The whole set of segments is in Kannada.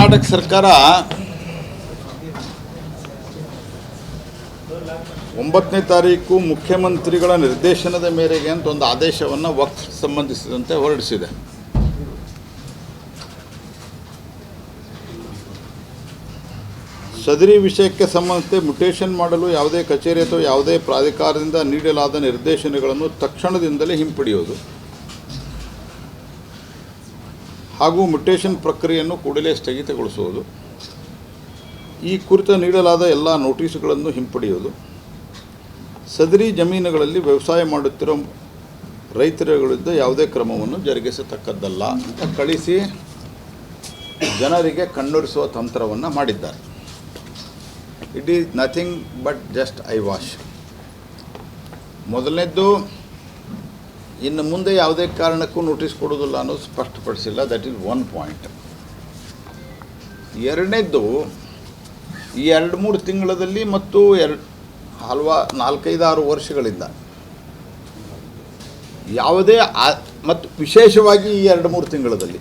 ಕರ್ನಾಟಕ ಸರ್ಕಾರ 9ನೇ ತಾರೀಕು ಮುಖ್ಯಮಂತ್ರಿಗಳ ನಿರ್ದೇಶನದ ಮೇರೆಗೆ ಅಂತ ಒಂದು ಆದೇಶವನ್ನು ವಕ್ಫ್ ಸಂಬಂಧಿಸಿದಂತೆ ಹೊರಡಿಸಿದೆ. ಸದರಿ ವಿಷಯಕ್ಕೆ ಸಂಬಂಧಿಸಿದಂತೆ ಮ್ಯುಟೇಷನ್ ಮಾಡಲು ಯಾವುದೇ ಕಚೇರಿ ಅಥವಾ ಯಾವುದೇ ಪ್ರಾಧಿಕಾರದಿಂದ ನೀಡಲಾದ ನಿರ್ದೇಶನಗಳನ್ನು ತಕ್ಷಣದಿಂದಲೇ ಹಿಂಪಡೆಯುವುದು ಹಾಗೂ ಮ್ಯುಟೇಷನ್ ಪ್ರಕ್ರಿಯೆಯನ್ನು ಕೂಡಲೇ ಸ್ಥಗಿತಗೊಳಿಸುವುದು, ಈ ಕುರಿತು ನೀಡಲಾದ ಎಲ್ಲ ನೋಟಿಸ್ಗಳನ್ನು ಹಿಂಪಡೆಯುವುದು, ಸದರಿ ಜಮೀನುಗಳಲ್ಲಿ ವ್ಯವಸಾಯ ಮಾಡುತ್ತಿರುವ ರೈತರ ವಿರುದ್ಧ ಯಾವುದೇ ಕ್ರಮವನ್ನು ಜರುಗಿಸತಕ್ಕದ್ದಲ್ಲ ಅಂತ ಕಳಿಸಿ ಜನರಿಗೆ ಕಣ್ಣೊರೆಸುವ ತಂತ್ರವನ್ನು ಮಾಡಿದ್ದಾರೆ. It is nothing but just eyewash. ಮೊದಲನೇದ್ದು, ಇನ್ನು ಮುಂದೆ ಯಾವುದೇ ಕಾರಣಕ್ಕೂ ನೋಟಿಸ್ ಕೊಡೋದಿಲ್ಲ ಅನ್ನೋದು ಸ್ಪಷ್ಟಪಡಿಸಿಲ್ಲ. That is one point. ಎರಡನೇದ್ದು, ಈ 2-3 ತಿಂಗಳಲ್ಲಿ ಮತ್ತು 4-5-6 ವರ್ಷಗಳಿಂದ ಯಾವುದೇ ಮತ್ತು ವಿಶೇಷವಾಗಿ ಈ 2-3 ತಿಂಗಳಲ್ಲಿ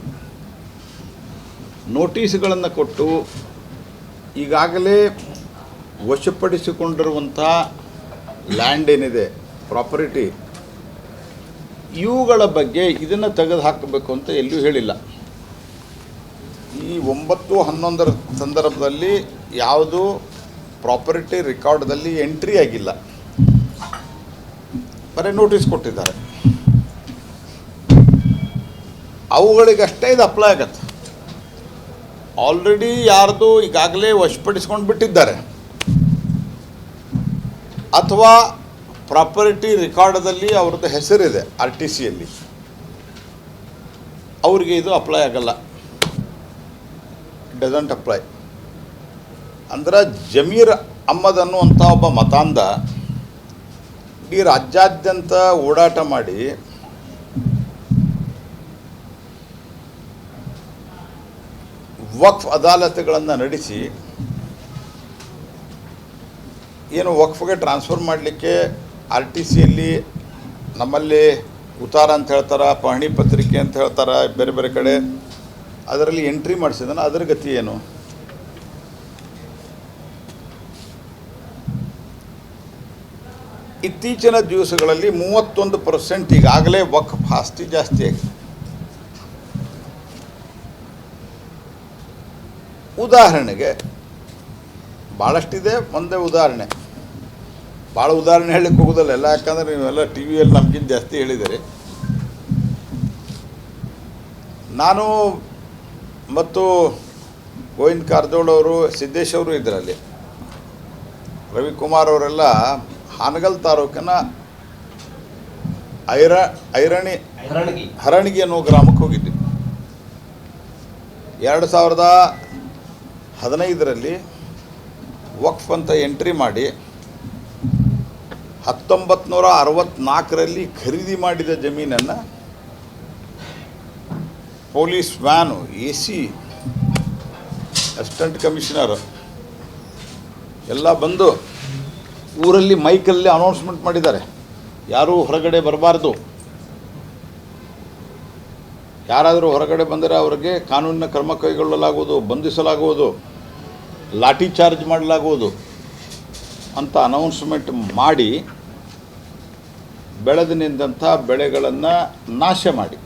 ನೋಟಿಸ್ಗಳನ್ನು ಕೊಟ್ಟು ಈಗಾಗಲೇ ವಶಪಡಿಸಿಕೊಂಡಿರುವಂಥ ಲ್ಯಾಂಡ್ ಏನಿದೆ, ಪ್ರಾಪರ್ಟಿ, ಇವುಗಳ ಬಗ್ಗೆ ಇದನ್ನು ತೆಗೆದು ಹಾಕಬೇಕು ಅಂತ ಎಲ್ಲಿಯೂ ಹೇಳಿಲ್ಲ. ಈ 9-11 ಸಂದರ್ಭದಲ್ಲಿ ಯಾವುದು ಪ್ರಾಪರ್ಟಿ ರೆಕಾರ್ಡ್ದಲ್ಲಿ ಎಂಟ್ರಿ ಆಗಿಲ್ಲ, ಬರೀ ನೋಟಿಸ್ ಕೊಟ್ಟಿದ್ದಾರೆ. ಅವುಗಳಿಗಷ್ಟೇ ಇದು ಅಪ್ಲೈ ಆಗತ್ತೆ. ಆಲ್ರೆಡಿ ಯಾರ್ದು ಈಗಾಗಲೇ ವಶಪಡಿಸ್ಕೊಂಡು ಬಿಟ್ಟಿದ್ದಾರೆ ಅಥವಾ ಪ್ರಾಪರ್ಟಿ ರೆಕಾರ್ಡದಲ್ಲಿ ಅವ್ರದ್ದು ಹೆಸರಿದೆ RTCಯಲ್ಲಿ, ಅವ್ರಿಗೆ ಇದು ಅಪ್ಲೈ ಆಗಲ್ಲ. Doesn't apply. ಅಂದ್ರೆ ಜಮೀರ್ ಅಹ್ಮದ್ ಅನ್ನುವಂಥ ಒಬ್ಬ ಮತಾಂಧ ಇಡೀ ರಾಜ್ಯಾದ್ಯಂತ ಓಡಾಟ ಮಾಡಿ ವಕ್ಫ್ ಅದಾಲತ್ಗಳನ್ನು ನಡೆಸಿ ಏನು ವಕ್ಫ್ಗೆ ಟ್ರಾನ್ಸ್ಫರ್ ಮಾಡಲಿಕ್ಕೆ RTCಯಲ್ಲಿ ನಮ್ಮಲ್ಲಿ ಉತ್ತಾರ ಅಂತ ಹೇಳ್ತಾರೆ, ಪಹಣಿ ಪತ್ರಿಕೆ ಅಂತ ಹೇಳ್ತಾರೆ, ಬೇರೆ ಬೇರೆ ಕಡೆ ಅದರಲ್ಲಿ ಎಂಟ್ರಿ ಮಾಡಿಸಿದಾನೆ. ಅದರ ಗತಿ ಏನು? ಇತ್ತೀಚಿನ ದಿವಸಗಳಲ್ಲಿ 31% ಈಗಾಗಲೇ ವಕ್ಫ್ ಆಸ್ತಿ ಜಾಸ್ತಿ ಆಗಿದೆ. ಉದಾಹರಣೆಗೆ ಭಾಳಷ್ಟಿದೆ, ಒಂದೇ ಉದಾಹರಣೆ, ಭಾಳ ಉದಾಹರಣೆ ಹೇಳಲಿಕ್ಕೆ ಹೋಗೋದಲ್ಲ ಎಲ್ಲ, ಯಾಕಂದರೆ ನೀವೆಲ್ಲ ಟಿ ವಿಯಲ್ಲಿ ನಮಗಿಂತ ಜಾಸ್ತಿ ಹೇಳಿದ್ದೀರಿ. ನಾನು ಮತ್ತು ಗೋವಿಂದ ಕಾರಜೋಳ ಅವರು, ಸಿದ್ದೇಶ್ ಅವರು ಇದರಲ್ಲಿ, ರವಿಕುಮಾರ್ ಅವರೆಲ್ಲ ಹಾನಗಲ್ ತಾಲೂಕಿನ ಹರಣಗಿ ಅನ್ನೋ ಗ್ರಾಮಕ್ಕೆ ಹೋಗಿದ್ವಿ. 2015ರಲ್ಲಿ ವಕ್ಫ್ ಅಂತ ಎಂಟ್ರಿ ಮಾಡಿ 1964ರಲ್ಲಿ ಖರೀದಿ ಮಾಡಿದ ಜಮೀನನ್ನು police van, AC, assistant commissioner ಎಲ್ಲ ಬಂದು ಊರಲ್ಲಿ ಮೈಕಲ್ಲಿ ಅನೌನ್ಸ್ಮೆಂಟ್ ಮಾಡಿದ್ದಾರೆ, ಯಾರೂ ಹೊರಗಡೆ ಬರಬಾರ್ದು, ಯಾರಾದರೂ ಹೊರಗಡೆ ಬಂದರೆ ಅವರಿಗೆ ಕಾನೂನಿನ ಕ್ರಮ ಕೈಗೊಳ್ಳಲಾಗುವುದು, ಬಂಧಿಸಲಾಗುವುದು, ಲಾಠಿ ಚಾರ್ಜ್ ಮಾಡಲಾಗುವುದು ಅಂತ ಅನೌನ್ಸ್ಮೆಂಟ್ ಮಾಡಿ ಬೆಳೆದು ನಿಂತಹ ಬೆಳೆಗಳನ್ನು ನಾಶ ಮಾಡಿ,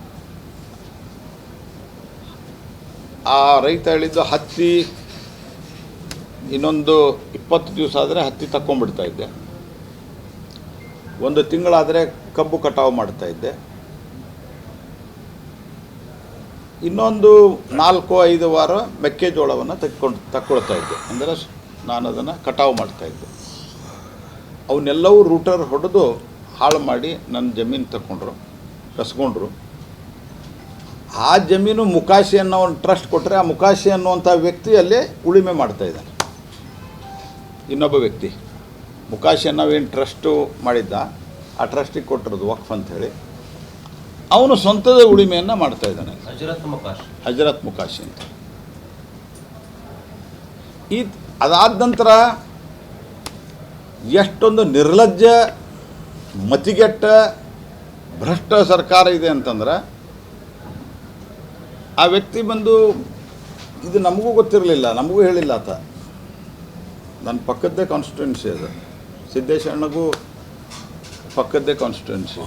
ಆ ರೈತ ಹೇಳಿದ್ದು ಹತ್ತಿ ಇನ್ನೊಂದು 20 ದಿವಸ ಆದರೆ ಹತ್ತಿ ತಗೊಂಡ್ಬಿಡ್ತಾಯಿದ್ದೆ, 1 ತಿಂಗಳಾದರೆ ಕಬ್ಬು ಕಟಾವು ಮಾಡ್ತಾಯಿದ್ದೆ, ಇನ್ನೊಂದು 4-5 ವಾರ ಮೆಕ್ಕೆಜೋಳವನ್ನು ತಗೊಳ್ತಾ ಇದ್ದೆ. ಅಂದರೆ ನಾನು ಅದನ್ನು ಕಟಾವು ಮಾಡ್ತಾಯಿದ್ದೆ. ಅವನ್ನೆಲ್ಲವೂ ರೂಟರ್ ಹೊಡೆದು ಹಾಳು ಮಾಡಿ ನನ್ನ ಜಮೀನು ತಗೊಂಡ್ರು, ಕಸ್ಕೊಂಡ್ರು. ಆ ಜಮೀನು ಮುಕಾಶಿ ಅನ್ನೋ ಒಂದು ಟ್ರಸ್ಟ್ ಕೊಟ್ಟರೆ, ಆ ಮುಕಾಶಿ ಅನ್ನುವಂಥ ವ್ಯಕ್ತಿ ಅಲ್ಲೇ ಉಳಿಮೆ ಮಾಡ್ತಾಯಿದ್ದಾನೆ. ಇನ್ನೊಬ್ಬ ವ್ಯಕ್ತಿ ಮುಕಾಶಿ ನಾವೇನು ಟ್ರಸ್ಟು ಮಾಡಿದ್ದ, ಆ ಟ್ರಸ್ಟಿಗೆ ಕೊಟ್ಟಿರೋದು ವಕ್ಫ್ ಅಂಥೇಳಿ, ಅವನು ಸ್ವಂತದ ಉಳಿಮೆಯನ್ನು ಮಾಡ್ತಾಯಿದ್ದಾನೆ, ಹಜರತ್ ಮುಕಾಶಿ ಅಂತ. ಅದಾದ ನಂತರ ಎಷ್ಟೊಂದು ನಿರ್ಲಜ್ಜ, ಮತಿಗೆಟ್ಟ, ಭ್ರಷ್ಟ ಸರ್ಕಾರ ಇದೆ ಅಂತಂದ್ರೆ, ಆ ವ್ಯಕ್ತಿ ಬಂದು ಇದು ನಮಗೂ ಗೊತ್ತಿರಲಿಲ್ಲ, ನಮಗೂ ಹೇಳಿಲ್ಲ ಆತ. ನನ್ನ ಪಕ್ಕದ್ದೇ ಕಾನ್ಸ್ಟಿಟ್ಯೂನ್ಸಿ ಅದು, ಸಿದ್ದೇಶಣ್ಣಗೂ ಪಕ್ಕದ್ದೇ ಕಾನ್ಸ್ಟಿಟ್ಯೂನ್ಸಿ.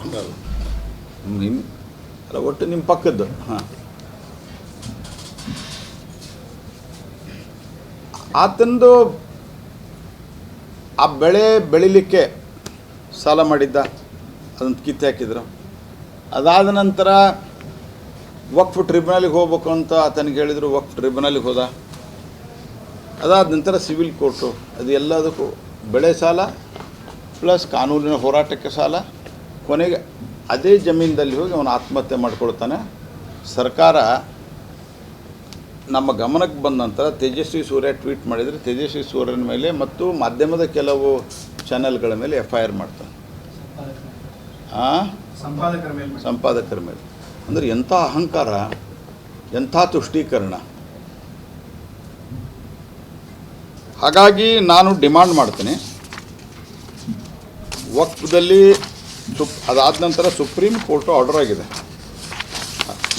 ಅಲ್ಲ, ಒಟ್ಟು ನಿಮ್ಮ ಪಕ್ಕದ್ದು. ಹಾಂ, ಆತಂದು ಆ ಬೆಳೆ ಬೆಳಿಲಿಕ್ಕೆ ಸಾಲ ಮಾಡಿದ್ದ, ಅದನ್ನು ಕಿತ್ತು ಹಾಕಿದ್ರು. ಅದಾದ ನಂತರ ವಕ್ಫ್ ಟ್ರಿಬ್ಯುನಲ್ಗೆ ಹೋಗ್ಬೇಕು ಅಂತ ಆತನಿಗೆ ಹೇಳಿದರು, ವಕ್ಫ್ ಟ್ರಿಬ್ಯುನಲ್ಗೆ ಹೋದ. ಅದಾದ ನಂತರ ಸಿವಿಲ್ ಕೋರ್ಟು, ಅದು ಎಲ್ಲದಕ್ಕೂ ಬೆಳೆ ಸಾಲ ಪ್ಲಸ್ ಕಾನೂನಿನ ಹೋರಾಟಕ್ಕೆ ಸಾಲ. ಕೊನೆಗೆ ಅದೇ ಜಮೀನಲ್ಲಿ ಹೋಗಿ ಅವನು ಆತ್ಮಹತ್ಯೆ ಮಾಡ್ಕೊಳ್ತಾನೆ. ಸರ್ಕಾರ ನಮ್ಮ ಗಮನಕ್ಕೆ ಬಂದ ನಂತರ ತೇಜಸ್ವಿ ಸೂರ್ಯ ಟ್ವೀಟ್ ಮಾಡಿದರೆ ತೇಜಸ್ವಿ ಸೂರ್ಯನ ಮೇಲೆ ಮತ್ತು ಮಾಧ್ಯಮದ ಕೆಲವು ಚಾನೆಲ್ಗಳ ಮೇಲೆ FIR ಮಾಡ್ತಾನೆ. ಸಂಪಾದಕರ ಮೇಲೆ. ಅಂದರೆ ಎಂಥ ಅಹಂಕಾರ, ಎಂಥ ತುಷ್ಟೀಕರಣ. ಹಾಗಾಗಿ ನಾನು ಡಿಮಾಂಡ್ ಮಾಡ್ತೀನಿ, ವಕ್ಫ್ದಲ್ಲಿ ಅದಾದ ನಂತರ ಸುಪ್ರೀಂ ಕೋರ್ಟು ಆರ್ಡರ್ ಆಗಿದೆ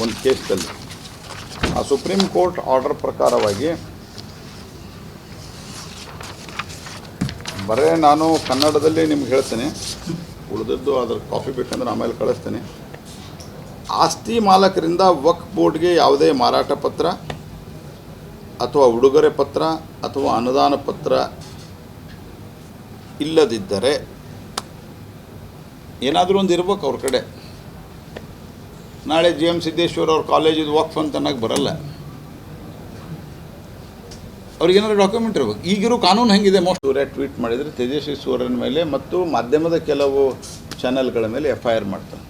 ಒಂದು ಕೇಸ್ದಲ್ಲಿ. ಆ ಸುಪ್ರೀಂ ಕೋರ್ಟ್ ಆರ್ಡರ್ ಪ್ರಕಾರವಾಗಿ ಬರೇ ನಾನು ಕನ್ನಡದಲ್ಲಿ ನಿಮ್ಗೆ ಹೇಳ್ತೇನೆ, ಉಳಿದದ್ದು ಅದ್ರ ಕಾಪಿ ಬೇಕಂದ್ರೆ ಆಮೇಲೆ ಕಳಿಸ್ತೇನೆ. ಆಸ್ತಿ ಮಾಲಕರಿಂದ ವಕ್ಫ್ ಬೋರ್ಡ್ಗೆ ಯಾವುದೇ ಮಾರಾಟ ಪತ್ರ ಅಥವಾ ಉಡುಗೊರೆ ಪತ್ರ ಅಥವಾ ಅನುದಾನ ಪತ್ರ ಇಲ್ಲದಿದ್ದರೆ, ಏನಾದರೂ ಒಂದು ಇರ್ಬೇಕು ಅವ್ರ ಕಡೆ. ನಾಳೆ GM ಸಿದ್ದೇಶ್ವರ ಅವ್ರ ಕಾಲೇಜಿದು ವಕ್ಫ್ ಅಂತ ಅನ್ನೋಕ್ಕೆ ಬರಲ್ಲ, ಅವ್ರಿಗೇನಾದ್ರು ಡಾಕ್ಯುಮೆಂಟ್ ಇರ್ಬೇಕು. ಈಗಿರೋ ಕಾನೂನು ಹೆಂಗಿದೆ? ಸೂರ್ಯ ಟ್ವೀಟ್ ಮಾಡಿದರೆ ತೇಜಸ್ವಿ ಸೂರ್ಯನ ಮೇಲೆ ಮತ್ತು ಮಾಧ್ಯಮದ ಕೆಲವು ಚಾನೆಲ್ಗಳ ಮೇಲೆ FIR ಮಾಡ್ತಾನೆ.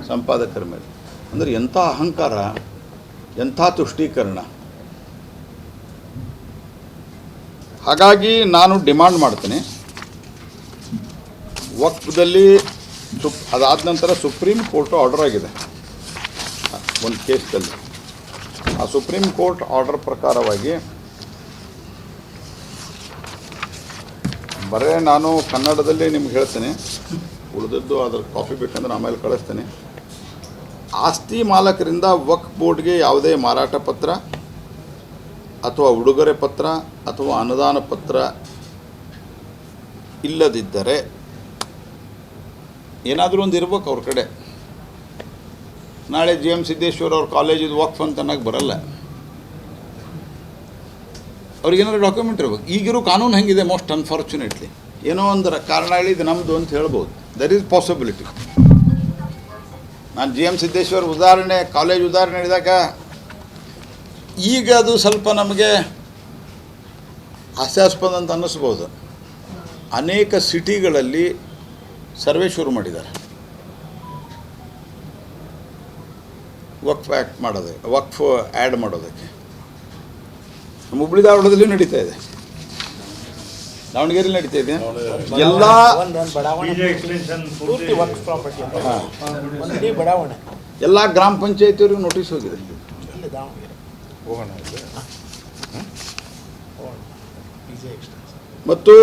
ಸಂಪಾದಕರ ಮೇಲೆ. ಅಂದರೆ ಎಂಥ ಅಹಂಕಾರ, ಎಂಥ ತುಷ್ಟೀಕರಣ. ಹಾಗಾಗಿ ನಾನು ಡಿಮಾಂಡ್ ಮಾಡ್ತೀನಿ, ವಕ್ಫ್ದಲ್ಲಿ ಅದಾದ ನಂತರ ಸುಪ್ರೀಂ ಕೋರ್ಟು ಆರ್ಡರ್ ಆಗಿದೆ ಒಂದು ಕೇಸ್ದಲ್ಲಿ. ಆ ಸುಪ್ರೀಂ ಕೋರ್ಟ್ ಆರ್ಡರ್ ಪ್ರಕಾರವಾಗಿ ಬರೇ ನಾನು ಕನ್ನಡದಲ್ಲಿ ನಿಮ್ಗೆ ಹೇಳ್ತೇನೆ, ಉಳಿದದ್ದು ಅದ್ರ ಕಾಪಿ ಬೇಕಂದ್ರೆ ಆಮೇಲೆ ಕಳಿಸ್ತೇನೆ. ಆಸ್ತಿ ಮಾಲಕರಿಂದ ವಕ್ಫ್ ಬೋರ್ಡ್ಗೆ ಯಾವುದೇ ಮಾರಾಟ ಪತ್ರ ಅಥವಾ ಉಡುಗೊರೆ ಪತ್ರ ಅಥವಾ ಅನುದಾನ ಪತ್ರ ಇಲ್ಲದಿದ್ದರೆ, ಏನಾದರೂ ಒಂದು ಇರ್ಬೇಕು ಅವ್ರ ಕಡೆ. ನಾಳೆ GM ಸಿದ್ದೇಶ್ವರ ಅವ್ರ ಕಾಲೇಜಿದು ವಕ್ಫ್ ಅಂತ ಅನ್ನೋಕ್ಕೆ ಬರಲ್ಲ, ಅವ್ರಿಗೇನಾದ್ರು ಡಾಕ್ಯುಮೆಂಟ್ ಇರ್ಬೇಕು. ಈಗಿರೋ ಕಾನೂನು ಹೆಂಗಿದೆ? ಮೋಸ್ಟ್ ಅನ್ಫಾರ್ಚುನೇಟ್ಲಿ ಏನೋ ಒಂದು ಕಾರಣ ಹೇಳಿ ಇದು ನಮ್ಮದು ಅಂತ ಹೇಳ್ಬೋದು. There is possibility. ನಾನು GM ಸಿದ್ದೇಶ್ವರ ಉದಾಹರಣೆ, ಕಾಲೇಜ್ ಉದಾಹರಣೆ ಹೇಳಿದಾಗ ಈಗ ಅದು ಸ್ವಲ್ಪ ನಮಗೆ ಹಾಸ್ಯಾಸ್ಪದ ಅಂತ ಅನ್ನಿಸ್ಬೋದು. ಅನೇಕ ಸಿಟಿಗಳಲ್ಲಿ ಸರ್ವೆ ಶುರು ಮಾಡಿದ್ದಾರೆ ವಕ್ಫ್ ಆ್ಯಕ್ಟ್ ಮಾಡೋದಕ್ಕೆ, ವಕ್ಫ್ ಆ್ಯಡ್ ಮಾಡೋದಕ್ಕೆ. ನಮ್ಮ ಹುಬ್ಬಳ್ಳಿ ಧಾರವಾಡದಲ್ಲಿ ನಡೀತಾ ಇದೆ, ದಾವಣಗೆರೆಯಲ್ಲಿ ನಡೀತಾ ಇದೆ. ಎಲ್ಲ ಗ್ರಾಮ ಪಂಚಾಯತಿಯವ್ರಿಗೆ ನೋಟಿಸ್ ಹೋಗಿದೆ. ಮತ್ತು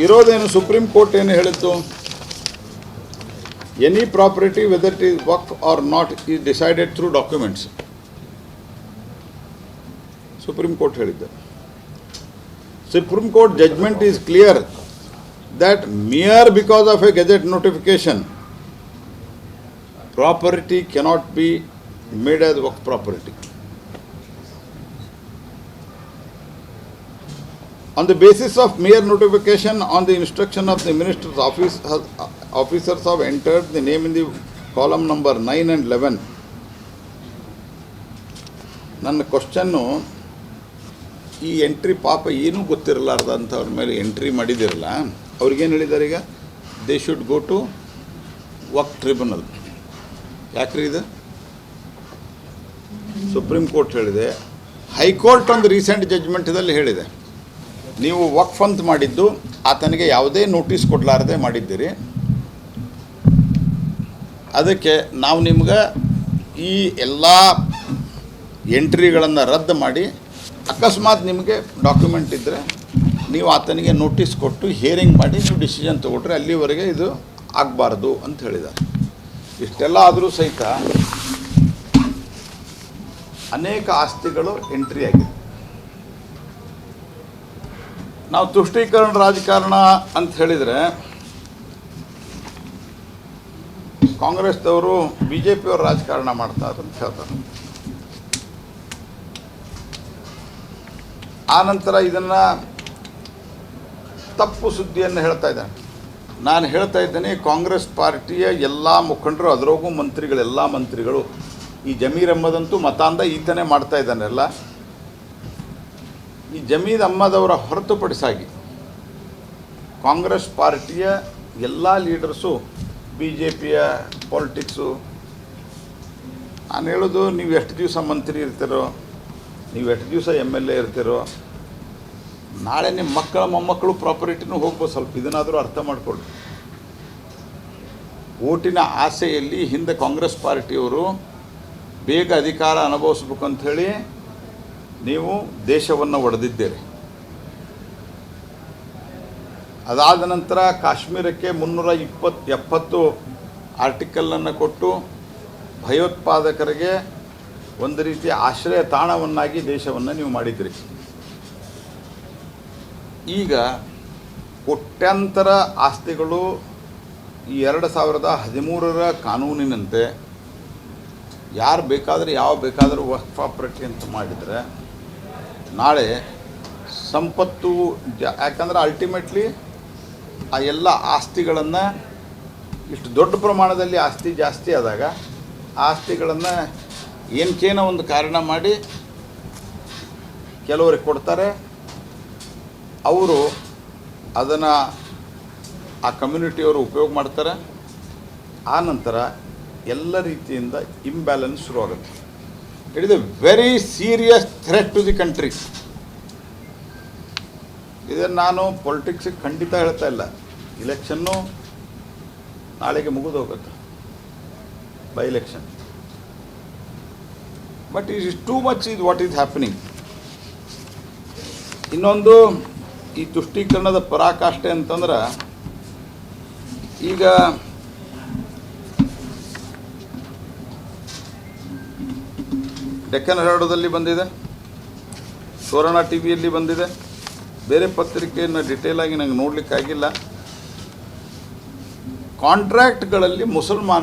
ಇರೋದೇನು, ಸುಪ್ರೀಂ ಕೋರ್ಟ್ ಏನು ಹೇಳಿತ್ತು? Any property whether it is waqf or not is decided through documents. Supreme Court ಹೇಳಿದ್ದು. Supreme Court judgement is clear that mere because of a gazette notification property cannot be made as waqf property. On the basis of mere notification, on the instruction of the minister's office, officers have entered the name in the column number 9 and 11. ನನ್ನ ಕ್ವಶನ್ನು, ಈ ಎಂಟ್ರಿ ಪಾಪ ಏನೂ ಗೊತ್ತಿರಲಾರ್ದಂಥವ್ರ ಮೇಲೆ ಎಂಟ್ರಿ ಮಾಡಿದಿರಲ್ಲ, ಅವ್ರಿಗೇನು ಹೇಳಿದ್ದಾರೆ ಈಗ? They should go to Waqf tribunal. ಯಾಕ್ರಿ ಇದು? ಸುಪ್ರೀಂ ಕೋರ್ಟ್ ಹೇಳಿದೆ, ಹೈಕೋರ್ಟ್ ಒಂದು ರೀಸೆಂಟ್ ಜಡ್ಜ್ಮೆಂಟದಲ್ಲಿ ಹೇಳಿದೆ, ನೀವು ವಕ್ಫ್ ಅಂತ ಮಾಡಿದ್ದು ಆತನಿಗೆ ಯಾವುದೇ ನೋಟಿಸ್ ಕೊಡಲಾರದೆ ಮಾಡಿದ್ದೀರಿ, ಅದಕ್ಕೆ ನಾವು ನಿಮ್ಗೆ ಈ ಎಲ್ಲ ಎಂಟ್ರಿಗಳನ್ನು ರದ್ದು ಮಾಡಿ, ಅಕಸ್ಮಾತ್ ನಿಮಗೆ ಡಾಕ್ಯುಮೆಂಟ್ ಇದ್ದರೆ ನೀವು ಆತನಿಗೆ ನೋಟಿಸ್ ಕೊಟ್ಟು ಹಿಯರಿಂಗ್ ಮಾಡಿ ನೀವು ಡಿಸಿಷನ್ ತೊಗೊಟ್ರೆ ಅಲ್ಲಿವರೆಗೆ ಇದು ಆಗಬಾರ್ದು ಅಂತ ಹೇಳಿದ್ದಾರೆ. ಇಷ್ಟೆಲ್ಲ ಆದರೂ ಸಹಿತ ಅನೇಕ ಆಸ್ತಿಗಳು ಎಂಟ್ರಿ ಆಗಿದೆ. ನಾವು ತುಷ್ಟೀಕರಣ ರಾಜಕಾರಣ ಅಂತ ಹೇಳಿದರೆ ಕಾಂಗ್ರೆಸ್ದವರು BJPಯವರು ರಾಜಕಾರಣ ಮಾಡ್ತಾರೆ ಅಂತ ಹೇಳ್ತಾರೆ. ಆನಂತರ ಇದನ್ನು ತಪ್ಪು ಸುದ್ದಿಯನ್ನು ಹೇಳ್ತಾ ಇದ್ದಾನೆ. ನಾನು ಹೇಳ್ತಾ ಇದ್ದೇನೆ, ಕಾಂಗ್ರೆಸ್ ಪಾರ್ಟಿಯ ಎಲ್ಲ ಮುಖಂಡರು, ಅದರಾಗೂ ಮಂತ್ರಿಗಳೆಲ್ಲ ಮಂತ್ರಿಗಳು, ಈ ಜಮೀರ್ ಅಹ್ಮದಂತೂ ಮತಾಂಧ ಈತನೇ ಮಾಡ್ತಾ ಇದ್ದಾನೆಲ್ಲ. ಈ ಜಮೀರ್ ಅಹ್ಮದವರ ಹೊರತುಪಡಿಸಾಗಿ ಕಾಂಗ್ರೆಸ್ ಪಾರ್ಟಿಯ ಎಲ್ಲ ಲೀಡರ್ಸು, BJPಯ ಪಾಲಿಟಿಕ್ಸು, ನಾನು ಹೇಳೋದು, ನೀವು ಎಷ್ಟು ದಿವಸ ಮಂತ್ರಿ ಇರ್ತೀರೋ, ನೀವು ಎಷ್ಟು ದಿವಸ MLA ಇರ್ತೀರೋ, ನಾಳೆ ನಿಮ್ಮ ಮಕ್ಕಳ ಮೊಮ್ಮಕ್ಕಳು ಪ್ರಾಪರ್ಟಿನೂ ಹೋಗ್ಬೋದು. ಸ್ವಲ್ಪ ಇದನ್ನಾದರೂ ಅರ್ಥ ಮಾಡಿಕೊಳ್ಳಿ. ಓಟಿನ ಆಸೆಯಲ್ಲಿ ಹಿಂದೆ ಕಾಂಗ್ರೆಸ್ ಪಾರ್ಟಿಯವರು ಬೇಗ ಅಧಿಕಾರ ಅನುಭವಿಸ್ಬೇಕು ಅಂಥೇಳಿ ನೀವು ದೇಶವನ್ನು ಒಡೆದಿದ್ದೀರಿ. ಅದಾದ ನಂತರ ಕಾಶ್ಮೀರಕ್ಕೆ 370 ಆರ್ಟಿಕಲನ್ನು ಕೊಟ್ಟು ಭಯೋತ್ಪಾದಕರಿಗೆ ಒಂದು ರೀತಿಯ ಆಶ್ರಯ ತಾಣವನ್ನಾಗಿ ದೇಶವನ್ನು ನೀವು ಮಾಡಿದಿರಿ. ಈಗ ಕೋಟ್ಯಾಂತರ ಆಸ್ತಿಗಳು ಈ 2013ರ ಕಾನೂನಿನಂತೆ ಯಾರು ಬೇಕಾದರೆ ಯಾವ ಬೇಕಾದರೂ ವಕ್ಫ್ ಪ್ರಾಪರ್ಟಿ ಅಂತ ಮಾಡಿದರೆ ನಾಳೆ ಸಂಪತ್ತು ಯಾಕಂದರೆ ಅಲ್ಟಿಮೇಟ್ಲಿ ಆ ಎಲ್ಲ ಆಸ್ತಿಗಳನ್ನು ಇಷ್ಟು ದೊಡ್ಡ ಪ್ರಮಾಣದಲ್ಲಿ ಆಸ್ತಿ ಜಾಸ್ತಿ ಆದಾಗ ಆಸ್ತಿಗಳನ್ನು ಏನಕ್ಕೇನೋ ಒಂದು ಕಾರಣ ಮಾಡಿ ಕೆಲವರಿಗೆ ಕೊಡ್ತಾರೆ. ಅವರು ಅದನ್ನು ಆ ಕಮ್ಯುನಿಟಿಯವರು ಉಪಯೋಗ ಮಾಡ್ತಾರೆ. ಆ ನಂತರ ಎಲ್ಲ ರೀತಿಯಿಂದ ಇಂಬ್ಯಾಲೆನ್ಸ್ ಶುರುವಾಗುತ್ತೆ. It is a very serious threat to the country. ಇದನ್ನು ನಾನು ಪೊಲಿಟಿಕ್ಸಿಗೆ ಖಂಡಿತ ಹೇಳ್ತಾ ಇಲ್ಲ. ಇಲೆಕ್ಷನ್ನು ನಾಳೆಗೆ ಮುಗಿದು ಹೋಗುತ್ತೆ, by election. But it is too much is what is happening. ಇನ್ನೊಂದು, ಈ ತುಷ್ಟೀಕರಣದ ಪರಾಕಾಷ್ಠೆ ಅಂತಂದ್ರೆ, ಈಗ ಡೆಕ್ಕನ್ ಹೆರಾಲ್ಡ್ದಲ್ಲಿ ಬಂದಿದೆ, ಸುವರ್ಣ TVಯಲ್ಲಿ ಬಂದಿದೆ, ಬೇರೆ ಪತ್ರಿಕೆಯನ್ನು ಡಿಟೇಲಾಗಿ ನಂಗೆ ನೋಡಲಿಕ್ಕಾಗಿಲ್ಲ. ಕಾಂಟ್ರಾಕ್ಟ್ಗಳಲ್ಲಿ ಮುಸಲ್ಮಾನ್